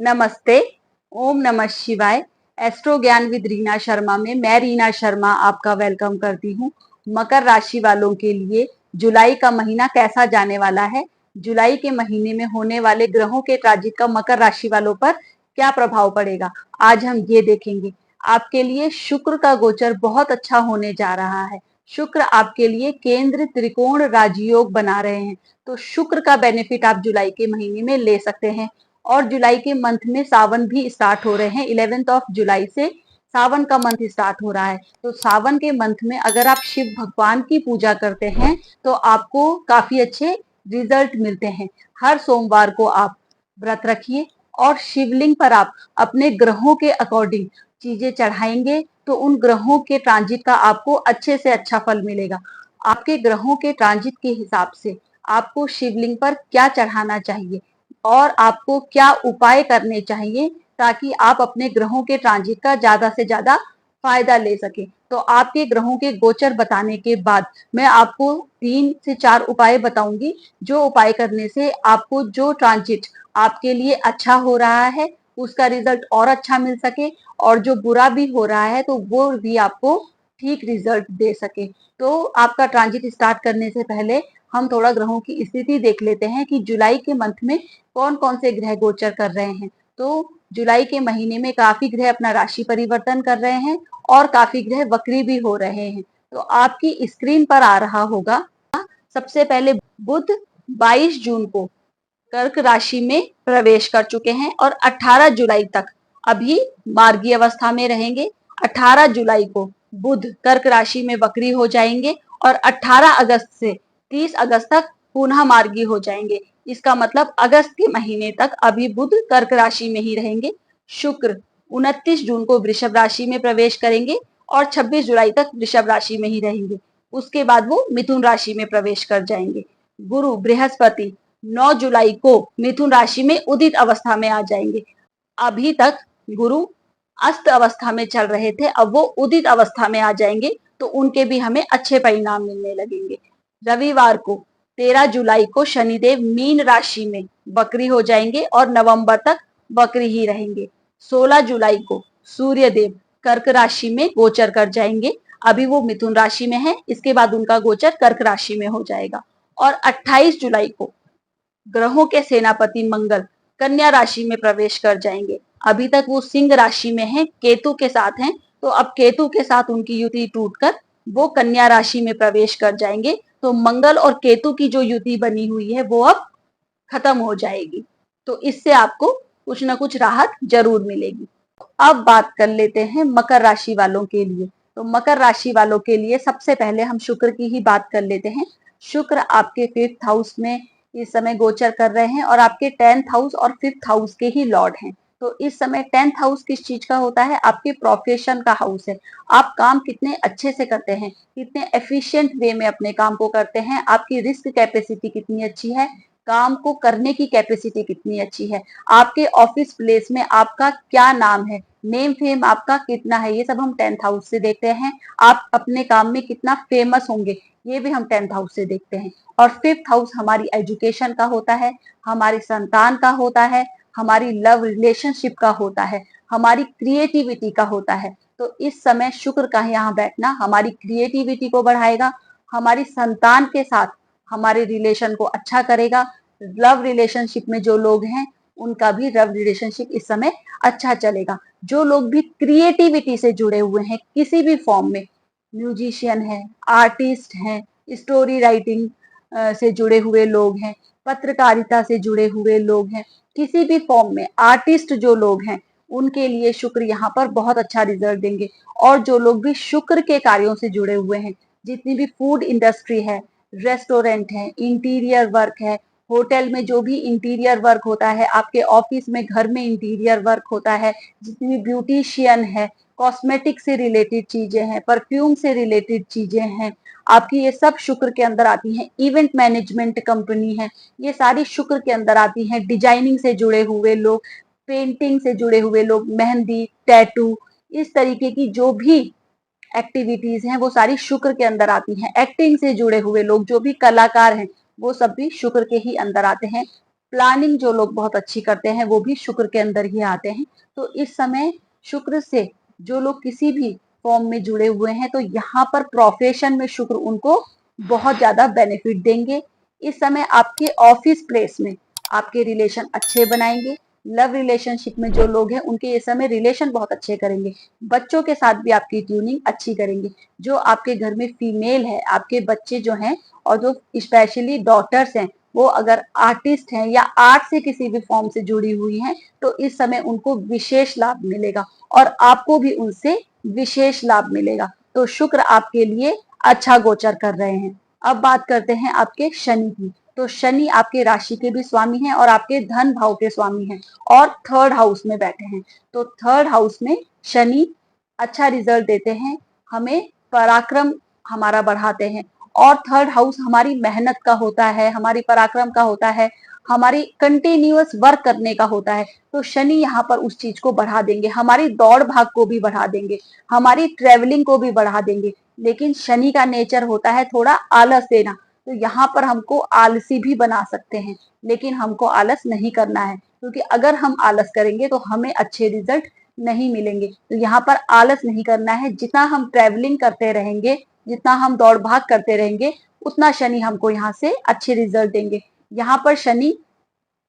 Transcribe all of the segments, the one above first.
नमस्ते। ओम नमः शिवाय। एस्ट्रो ज्ञान विद रीना शर्मा में मैं रीना शर्मा आपका वेलकम करती हूँ। मकर राशि वालों के लिए जुलाई का महीना कैसा जाने वाला है, जुलाई के महीने में होने वाले ग्रहों के ट्रांजिट का मकर राशि वालों पर क्या प्रभाव पड़ेगा, आज हम ये देखेंगे। आपके लिए शुक्र का गोचर बहुत अच्छा होने जा रहा है। शुक्र आपके लिए केंद्र त्रिकोण राजयोग बना रहे हैं, तो शुक्र का बेनिफिट आप जुलाई के महीने में ले सकते हैं। और जुलाई के मंथ में सावन भी स्टार्ट हो रहे हैं। 11 ऑफ जुलाई से सावन का मंथ स्टार्ट हो रहा है। तो सावन के मंथ में अगर आप शिव भगवान की पूजा करते हैं तो आपको काफी अच्छे रिजल्ट मिलते हैं। हर सोमवार को आप व्रत रखिए और शिवलिंग पर आप अपने ग्रहों के अकॉर्डिंग चीजें चढ़ाएंगे तो उन ग्रहों के ट्रांजिट का आपको अच्छे से अच्छा फल मिलेगा। आपके ग्रहों के ट्रांजिट के हिसाब से आपको शिवलिंग पर क्या चढ़ाना चाहिए और आपको क्या उपाय करने चाहिए ताकि आप अपने ग्रहों के ट्रांजिट का ज्यादा से ज्यादा फायदा ले सके। तो आपके ग्रहों के गोचर बताने के बाद मैं आपको 3 से 4 उपाय बताऊंगी, जो उपाय करने से आपको जो ट्रांजिट आपके लिए अच्छा हो रहा है उसका रिजल्ट और अच्छा मिल सके, और जो बुरा भी हो रहा है तो वो भी आपको ठीक रिजल्ट दे सके। तो आपका ट्रांजिट स्टार्ट करने से पहले हम थोड़ा ग्रहों की स्थिति देख लेते हैं कि जुलाई के मंथ में कौन कौन से ग्रह गोचर कर रहे हैं। तो जुलाई के महीने में काफी ग्रह अपना राशि परिवर्तन कर रहे हैं और काफी ग्रह वक्री भी हो रहे हैं। तो आपकी स्क्रीन पर आ रहा होगा, सबसे पहले बुध 22 जून को कर्क राशि में प्रवेश कर चुके हैं और 18 जुलाई तक अभी मार्गी अवस्था में रहेंगे। 18 जुलाई को बुध कर्क राशि में वक्री हो जाएंगे और 18 अगस्त से 30 अगस्त तक पुनः मार्गी हो जाएंगे। इसका मतलब अगस्त के महीने तक अभी बुध कर्क राशि में ही रहेंगे। शुक्र 29 जून को वृषभ राशि में प्रवेश करेंगे और 26 जुलाई तक वृषभ राशि में ही रहेंगे। उसके बाद वो मिथुन राशि में प्रवेश कर जाएंगे। गुरु बृहस्पति 9 जुलाई को मिथुन राशि में उदित अवस्था में आ जाएंगे। अभी तक गुरु अस्त अवस्था में चल रहे थे, अब वो उदित अवस्था में आ जाएंगे तो उनके भी हमें अच्छे परिणाम मिलने लगेंगे। रविवार को 13 जुलाई को शनिदेव मीन राशि में वक्री हो जाएंगे और नवंबर तक वक्री ही रहेंगे। 16 जुलाई को सूर्यदेव कर्क राशि में गोचर कर जाएंगे। अभी वो मिथुन राशि में है, इसके बाद उनका गोचर कर्क राशि में हो जाएगा। और 28 जुलाई को ग्रहों के सेनापति मंगल कन्या राशि में प्रवेश कर जाएंगे। अभी तक वो सिंह राशि में हैं, केतु के साथ हैं, तो अब केतु के साथ उनकी युति टूटकर वो कन्या राशि में प्रवेश कर जाएंगे। तो मंगल और केतु की जो युति बनी हुई है वो अब खत्म हो जाएगी। तो इससे आपको कुछ ना कुछ राहत जरूर मिलेगी। अब बात कर लेते हैं मकर राशि वालों के लिए। तो मकर राशि वालों के लिए सबसे पहले हम शुक्र की ही बात कर लेते हैं। शुक्र आपके 5th हाउस में इस समय गोचर कर रहे हैं और आपके 10th हाउस और 5th हाउस के ही लॉर्ड हैं। तो इस समय 10th हाउस किस चीज का होता है? आपके प्रोफेशन का हाउस है। आप काम कितने अच्छे से करते हैं, कितने एफिशिएंट वे में अपने काम को करते हैं, आपकी रिस्क कैपेसिटी कितनी अच्छी है, काम को करने की कैपेसिटी कितनी अच्छी है, आपके ऑफिस प्लेस में आपका क्या नाम है, नेम फेम आपका कितना है, ये सब हम 10th हाउस से देखते हैं। आप अपने काम में कितना फेमस होंगे, ये भी हम 10th हाउस से देखते हैं। और 5th हाउस हमारी एजुकेशन का होता है, हमारी संतान का होता है, हमारी लव रिलेशनशिप का होता है, हमारी क्रिएटिविटी का होता है। तो इस समय शुक्र का यहाँ बैठना हमारी क्रिएटिविटी को बढ़ाएगा, हमारी संतान के साथ हमारे रिलेशन को अच्छा करेगा। लव रिलेशनशिप में जो लोग हैं उनका भी लव रिलेशनशिप इस समय अच्छा चलेगा। जो लोग भी क्रिएटिविटी से जुड़े हुए हैं किसी भी फॉर्म में, म्यूजिशियन है, आर्टिस्ट हैं, स्टोरी राइटिंग से जुड़े हुए लोग हैं, पत्रकारिता से जुड़े हुए लोग हैं, किसी भी फॉर्म में आर्टिस्ट जो लोग हैं उनके लिए शुक्र यहाँ पर बहुत अच्छा रिजल्ट देंगे। और जो लोग भी शुक्र के कार्यों से जुड़े हुए हैं, जितनी भी फूड इंडस्ट्री है, रेस्टोरेंट है, इंटीरियर वर्क है, होटल में जो भी इंटीरियर वर्क होता है, आपके ऑफिस में घर में इंटीरियर वर्क होता है, जितनी ब्यूटिशियन है, कॉस्मेटिक से रिलेटेड चीजें हैं, परफ्यूम से रिलेटेड चीजें हैं, आपकी ये सब शुक्र के अंदर आती हैं। इवेंट मैनेजमेंट कंपनी है, ये सारी शुक्र के अंदर आती हैं। डिजाइनिंग से जुड़े हुए लोग, पेंटिंग से जुड़े हुए लोग, मेहंदी, टैटू, इस तरीके की जो भी एक्टिविटीज हैं वो सारी शुक्र के अंदर आती हैं। एक्टिंग से जुड़े हुए लोग, जो भी कलाकार हैं, वो सब भी शुक्र के ही अंदर आते हैं। प्लानिंग जो लोग बहुत अच्छी करते हैं वो भी शुक्र के अंदर ही आते हैं। तो इस समय शुक्र से जो लोग किसी भी फॉर्म में जुड़े हुए हैं तो यहाँ पर प्रोफेशन में शुक्र उनको बहुत ज्यादा बेनिफिट देंगे। इस समय आपके ऑफिस प्लेस में आपके रिलेशन अच्छे बनाएंगे। लव रिलेशनशिप में जो लोग हैं उनके इस समय रिलेशन बहुत अच्छे करेंगे। बच्चों के साथ भी आपकी ट्यूनिंग अच्छी करेंगे। जो आपके घर में फीमेल है, आपके बच्चे जो हैं और जो स्पेशली डॉटर्स हैं, वो अगर आर्टिस्ट हैं या आर्ट से किसी भी फॉर्म से जुड़ी हुई हैं तो इस समय उनको विशेष लाभ मिलेगा और आपको भी उनसे विशेष लाभ मिलेगा। तो शुक्र आपके लिए अच्छा गोचर कर रहे हैं। अब बात करते हैं आपके शनि की। तो शनि आपके राशि के भी स्वामी हैं और आपके धन भाव के स्वामी हैं और थर्ड हाउस में बैठे हैं। तो थर्ड हाउस में शनि अच्छा रिजल्ट देते हैं, हमें पराक्रम हमारा बढ़ाते हैं। और थर्ड हाउस हमारी मेहनत का होता है, हमारी पराक्रम का होता है, हमारी कंटिन्यूअस वर्क करने का होता है। तो शनि यहाँ पर उस चीज को बढ़ा देंगे, हमारी दौड़ भाग को भी बढ़ा देंगे, हमारी ट्रेवलिंग को भी बढ़ा देंगे। लेकिन शनि का नेचर होता है थोड़ा आलस देना, तो यहाँ पर हमको आलसी भी बना सकते हैं, लेकिन हमको आलस नहीं करना है, क्योंकि अगर हम आलस करेंगे तो हमें अच्छे रिजल्ट नहीं मिलेंगे। तो यहाँ पर आलस नहीं करना है। जितना हम ट्रेवलिंग करते रहेंगे, जितना हम दौड़ भाग करते रहेंगे, उतना शनि हमको यहाँ से अच्छे रिजल्ट देंगे। यहाँ पर शनि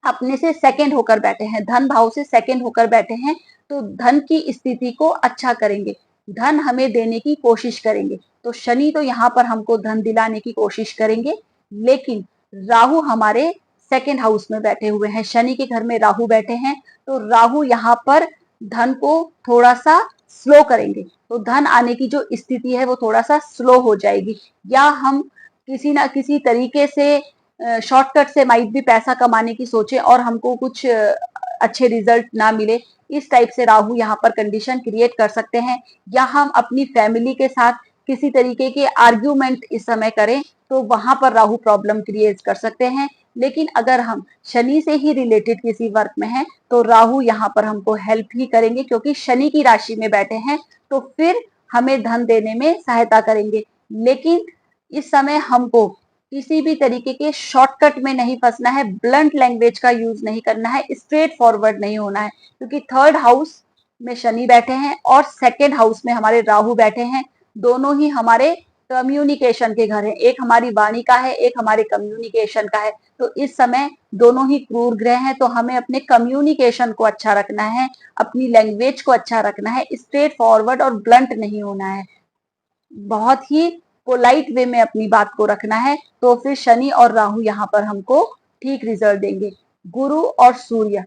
अपने से सेकंड होकर बैठे हैं, धन भाव से सेकंड होकर बैठे हैं, तो धन की स्थिति को अच्छा करेंगे, धन हमें देने की कोशिश करेंगे। तो शनि तो यहाँ पर हमको धन दिलाने की कोशिश करेंगे, लेकिन राहु हमारे सेकंड हाउस में बैठे हुए हैं, शनि के घर में राहु बैठे हैं, तो राहु यहाँ पर धन को थोड़ा सा स्लो करेंगे। तो धन आने की जो स्थिति है वो थोड़ा सा स्लो हो जाएगी, या हम किसी ना किसी तरीके से शॉर्टकट से माइट भी पैसा कमाने की सोचे और हमको कुछ अच्छे रिजल्ट ना मिले। इस टाइप से राहु यहाँ पर कंडीशन क्रिएट कर सकते हैं, या हम अपनी फैमिली के साथ किसी तरीके के आर्ग्यूमेंट इस समय करें तो वहां पर राहु प्रॉब्लम क्रिएट कर सकते हैं। लेकिन अगर हम शनि से ही रिलेटेड किसी वर्क में हैं तो राहु यहाँ पर हमको हेल्प ही करेंगे, क्योंकि शनि की राशि में बैठे हैं तो फिर हमें धन देने में सहायता करेंगे। लेकिन इस समय हमको किसी भी तरीके के शॉर्टकट में नहीं फंसना है, ब्लंट लैंग्वेज का यूज नहीं करना है, स्ट्रेट फॉरवर्ड नहीं होना है, क्योंकि थर्ड हाउस में शनि बैठे हैं और सेकेंड हाउस में हमारे राहु बैठे हैं। दोनों ही हमारे कम्युनिकेशन के घर हैं, एक हमारी वाणी का है, एक हमारे कम्युनिकेशन का है। तो इस समय दोनों ही क्रूर ग्रह हैं, तो हमें अपने कम्युनिकेशन को अच्छा रखना है, अपनी लैंग्वेज को अच्छा रखना है, स्ट्रेट फॉरवर्ड और ब्लंट नहीं होना है, बहुत ही पोलाइट वे में अपनी बात को रखना है। तो फिर शनि और राहु यहाँ पर हमको ठीक रिजल्ट देंगे। गुरु और सूर्य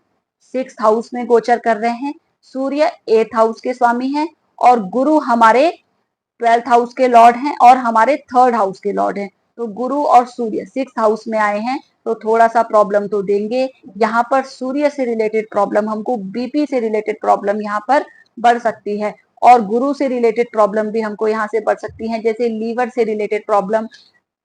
सिक्स्थ हाउस में गोचर कर रहे हैं, सूर्य एथ हाउस के स्वामी हैं और गुरु हमारे ट्वेल्थ हाउस के लॉर्ड हैं और हमारे थर्ड हाउस के लॉर्ड हैं। तो गुरु और सूर्य सिक्स हाउस में आए हैं तो थोड़ा सा प्रॉब्लम तो देंगे। यहाँ पर सूर्य से रिलेटेड प्रॉब्लम, हमको बीपी से रिलेटेड प्रॉब्लम यहाँ पर बढ़ सकती है, और गुरु से रिलेटेड प्रॉब्लम भी हमको यहाँ से बढ़ सकती है, जैसे लीवर से रिलेटेड प्रॉब्लम,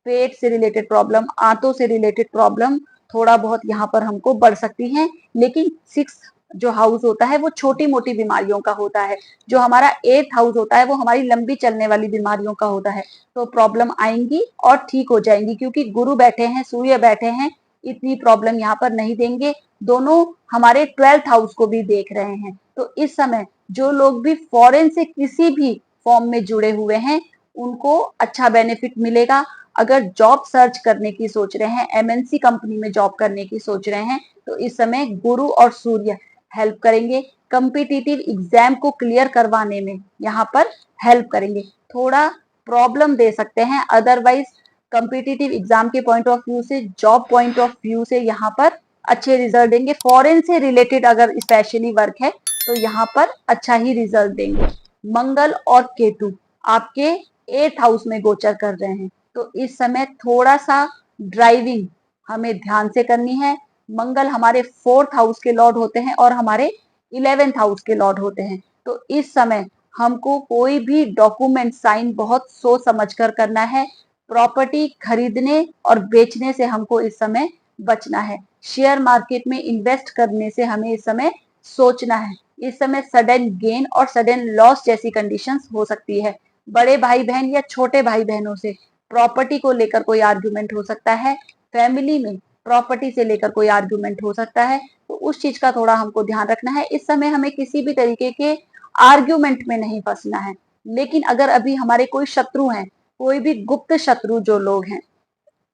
पेट से रिलेटेड प्रॉब्लम, आंतों से रिलेटेड प्रॉब्लम थोड़ा बहुत यहाँ पर हमको बढ़ सकती हैं। लेकिन सिक्स जो हाउस होता है वो छोटी मोटी बीमारियों का होता है, जो हमारा एथ हाउस होता है वो हमारी लंबी चलने वाली बीमारियों का होता है। तो प्रॉब्लम आएंगी और ठीक हो जाएंगी, क्योंकि गुरु बैठे हैं, सूर्य बैठे हैं, इतनी प्रॉब्लम यहाँ पर नहीं देंगे। दोनों हमारे ट्वेल्थ हाउस को भी देख रहे हैं। तो इस समय जो लोग भी फॉरेन से किसी भी फॉर्म में जुड़े हुए हैं उनको अच्छा बेनिफिट मिलेगा। अगर जॉब सर्च करने की सोच रहे हैं, एमएनसी कंपनी में जॉब करने की सोच रहे हैं, तो इस समय गुरु और सूर्य हेल्प करेंगे, कम्पिटिटिव एग्जाम को क्लियर करवाने में यहाँ पर हेल्प करेंगे। थोड़ा प्रॉब्लम दे सकते हैं, अदरवाइज कम्पिटिटिव एग्जाम के पॉइंट ऑफ व्यू से, जॉब पॉइंट ऑफ व्यू से यहाँ पर अच्छे रिजल्ट देंगे। फॉरेन से रिलेटेड अगर स्पेशली वर्क है तो यहाँ पर अच्छा ही रिजल्ट देंगे। मंगल और केतु आपके एथ हाउस में गोचर कर रहे हैं, तो इस समय थोड़ा सा ड्राइविंग हमें ध्यान से करनी है। मंगल हमारे फोर्थ हाउस के लॉर्ड होते हैं और हमारे 11th हाउस के लॉर्ड होते हैं। तो इस समय हमको कोई भी डॉक्यूमेंट साइन बहुत सोच समझ कर करना है। प्रॉपर्टी खरीदने और बेचने से हमको इस समय बचना है। शेयर मार्केट में इन्वेस्ट करने से हमें इस समय सोचना है। इस समय सडन गेन और सडन लॉस जैसी कंडीशंस हो सकती है। बड़े भाई बहन या छोटे भाई बहनों से प्रॉपर्टी को लेकर कोई आर्ग्यूमेंट हो सकता है। फैमिली में प्रॉपर्टी से लेकर कोई आर्ग्यूमेंट हो सकता है, तो उस चीज का थोड़ा हमको ध्यान रखना है। इस समय हमें किसी भी तरीके के आर्ग्यूमेंट में नहीं फंसना है। लेकिन अगर अभी हमारे कोई शत्रु हैं, कोई भी गुप्त शत्रु जो लोग हैं,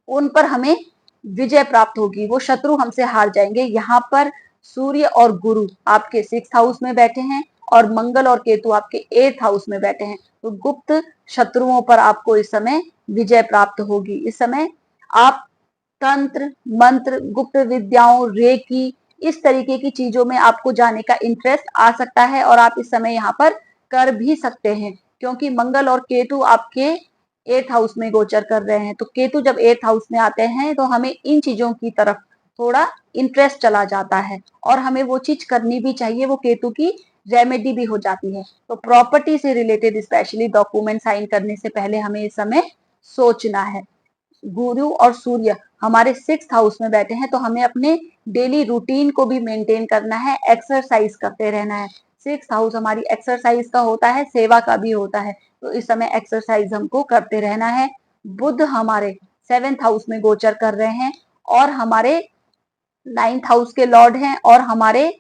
उन पर हमें विजय प्राप्त होगी, वो शत्रु हमसे हार जाएंगे। यहाँ पर सूर्य और गुरु आपके 6th हाउस में बैठे हैं और मंगल और केतु आपके 8th हाउस में बैठे हैं, तो गुप्त शत्रुओं पर आपको इस समय विजय प्राप्त होगी। इस समय आप तंत्र मंत्र, गुप्त विद्याओं, रेकी, इस तरीके की चीजों में आपको जाने का इंटरेस्ट आ सकता है और आप इस समय यहाँ पर कर भी सकते हैं, क्योंकि मंगल और केतु आपके 8th हाउस में गोचर कर रहे हैं। तो केतु जब 8th हाउस में आते हैं तो हमें इन चीजों की तरफ थोड़ा इंटरेस्ट चला जाता है और हमें वो चीज करनी भी चाहिए, वो केतु की रेमेडी भी हो जाती है। तो प्रॉपर्टी से रिलेटेड स्पेशली डॉक्यूमेंट साइन करने से पहले हमें इस समय सोचना है। गुरु और सूर्य हमारे 6th हाउस में बैठे हैं, तो हमें अपने डेली रूटीन को भी मेंटेन करना है, एक्सरसाइज करते रहना है। 6th हाउस हमारी एक्सरसाइज का होता है, सेवा का भी होता है, तो इस समय एक्सरसाइज हमको करते रहना है। बुध हमारे 7th हाउस में गोचर कर रहे हैं और हमारे 9th हाउस के लॉर्ड हैं और हमारे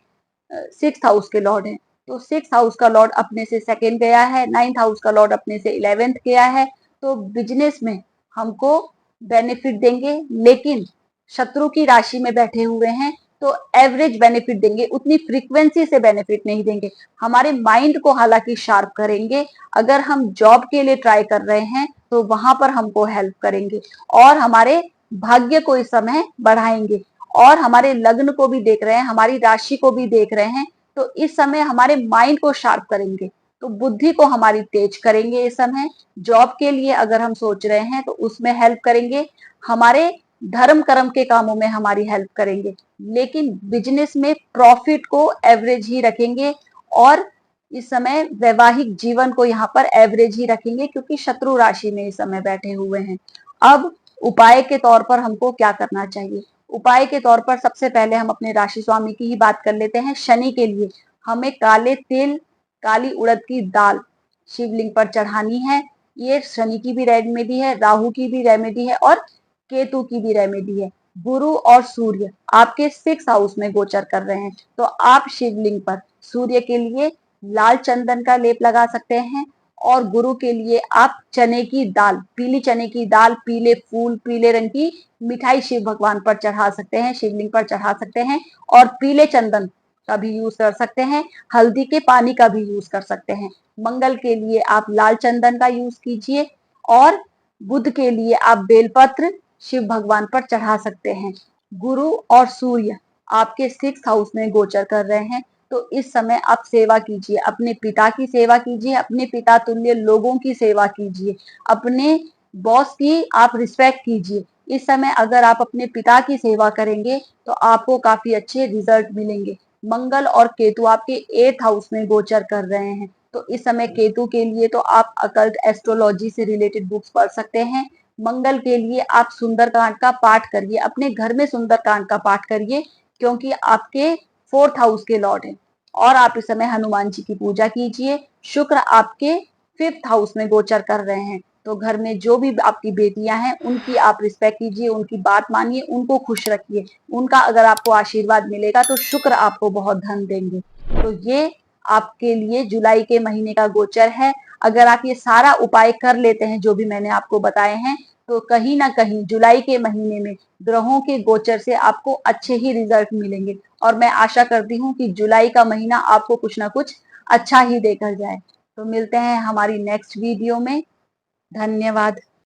6th हाउस के लॉर्ड हैं। तो 6th हाउस का लॉर्ड अपने से 2nd गया है, 9th हाउस का लॉर्ड अपने से 11th गया है। तो बिजनेस में हमको बेनिफिट देंगे, लेकिन शत्रु की राशि में बैठे हुए हैं तो एवरेज बेनिफिट देंगे, उतनी फ्रीक्वेंसी से बेनिफिट नहीं देंगे। हमारे माइंड को हालांकि शार्प करेंगे। अगर हम जॉब के लिए ट्राई कर रहे हैं तो वहां पर हमको हेल्प करेंगे और हमारे भाग्य को इस समय बढ़ाएंगे। और हमारे लग्न को भी देख रहे हैं, हमारी राशि को भी देख रहे हैं, तो इस समय हमारे माइंड को शार्प करेंगे, तो बुद्धि को हमारी तेज करेंगे। इस समय जॉब के लिए अगर हम सोच रहे हैं तो उसमें हेल्प करेंगे, हमारे धर्म कर्म के कामों में हमारी हेल्प करेंगे, लेकिन बिजनेस में प्रॉफिट को एवरेज ही रखेंगे और इस समय वैवाहिक जीवन को यहाँ पर एवरेज ही रखेंगे, क्योंकि शत्रु राशि में इस समय बैठे हुए हैं। अब उपाय के तौर पर हमको क्या करना चाहिए? उपाय के तौर पर सबसे पहले हम अपने राशि स्वामी की ही बात कर लेते हैं। शनि के लिए हमें काले तिल, काली उड़द की दाल शिवलिंग पर चढ़ानी है। ये शनि की भी रेमेडी है, राहु की भी रेमेडी है और केतु की भी रेमेडी है। गुरु और सूर्य आपके 6th हाउस में गोचर कर रहे हैं, तो आप शिवलिंग पर सूर्य के लिए लाल चंदन का लेप लगा सकते हैं और गुरु के लिए आप चने की दाल, पीली चने की दाल, पीले फूल, पीले रंग की मिठाई शिव भगवान पर चढ़ा सकते हैं, शिवलिंग पर चढ़ा सकते हैं और पीले चंदन का भी यूज कर सकते हैं, हल्दी के पानी का भी यूज कर सकते हैं। मंगल के लिए आप लाल चंदन का यूज कीजिए और बुध के लिए आप बेलपत्र शिव भगवान पर चढ़ा सकते हैं। गुरु और सूर्य आपके 6th हाउस में गोचर कर रहे हैं, तो इस समय आप सेवा कीजिए, अपने पिता की सेवा कीजिए, अपने पिता तुल्य लोगों की सेवा कीजिए, अपने बॉस की आप रिस्पेक्ट कीजिए। इस समय अगर आप अपने पिता की सेवा करेंगे तो आपको काफी अच्छे रिजल्ट मिलेंगे। मंगल और केतु आपके 8th हाउस में गोचर कर रहे हैं, तो इस समय केतु के लिए तो आप अकल्ट एस्ट्रोलॉजी से रिलेटेड बुक्स पढ़ सकते हैं। मंगल के लिए आप सुंदरकांड का पाठ करिए, अपने घर में सुंदरकांड का पाठ करिए, क्योंकि आपके 4th हाउस के लॉर्ड हैं। और आप इस समय हनुमान जी की पूजा कीजिए। शुक्र आपके 5th हाउस में गोचर कर रहे हैं, तो घर में जो भी आपकी बेटियां हैं उनकी आप रिस्पेक्ट कीजिए, उनकी बात मानिए, उनको खुश रखिए। उनका अगर आपको आशीर्वाद मिलेगा तो शुक्र आपको बहुत धन देंगे। तो ये आपके लिए जुलाई के महीने का गोचर है। अगर आप ये सारा उपाय कर लेते हैं जो भी मैंने आपको बताए हैं, तो कहीं ना कहीं जुलाई के महीने में ग्रहों के गोचर से आपको अच्छे ही रिजल्ट मिलेंगे और मैं आशा करती हूँ कि जुलाई का महीना आपको कुछ ना कुछ अच्छा ही देकर जाए। तो मिलते हैं हमारी नेक्स्ट वीडियो में। धन्यवाद।